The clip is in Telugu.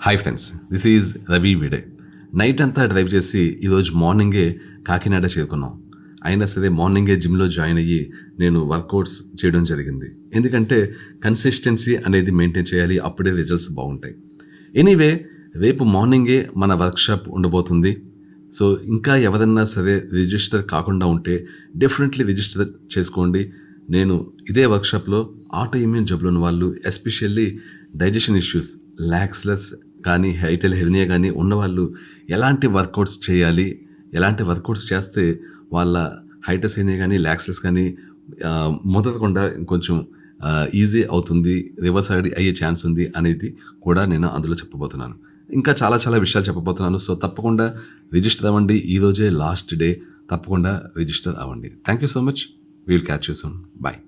Hi friends, this is Ravi విడే. నైట్ అంతా డ్రైవ్ చేసి ఈరోజు మార్నింగే కాకినాడ చేరుకున్నాం. అయినా సరే మార్నింగే జిమ్లో జాయిన్ అయ్యి నేను వర్కౌట్స్ చేయడం జరిగింది. ఎందుకంటే కన్సిస్టెన్సీ అనేది మెయింటైన్ చేయాలి, అప్పుడే రిజల్ట్స్ బాగుంటాయి. ఎనీవే, రేపు మార్నింగే మన వర్క్షాప్ ఉండబోతుంది. సో ఇంకా ఎవరన్నా సరే రిజిస్టర్ కాకుండా ఉంటే డెఫినెట్లీ రిజిస్టర్ చేసుకోండి. నేను ఇదే వర్క్షాప్లో ఆటో ఇమ్యూన్ జబ్బులు ఉన్న వాళ్ళు, ఎస్పెషల్లీ డైజెషన్ ఇష్యూస్, లాక్స్లెస్ కానీ హైటల్ హెర్నియా కానీ ఉన్నవాళ్ళు ఎలాంటి వర్కౌట్స్ చేయాలి, ఎలాంటి వర్కౌట్స్ చేస్తే వాళ్ళ హైటస్ హెర్నియా కానీ లాక్స్లెస్ కానీ మొదలకుండా ఇంకొంచెం ఈజీ అవుతుంది, రివర్స్ అయ్యే ఛాన్స్ ఉంది అనేది కూడా నేను అందులో చెప్పబోతున్నాను. ఇంకా చాలా చాలా విషయాలు చెప్పబోతున్నాను. సో తప్పకుండా రిజిస్టర్ అవ్వండి. ఈరోజే లాస్ట్ డే, తప్పకుండా రిజిస్టర్ అవ్వండి. Thank you so much. Will catch you soon. Bye.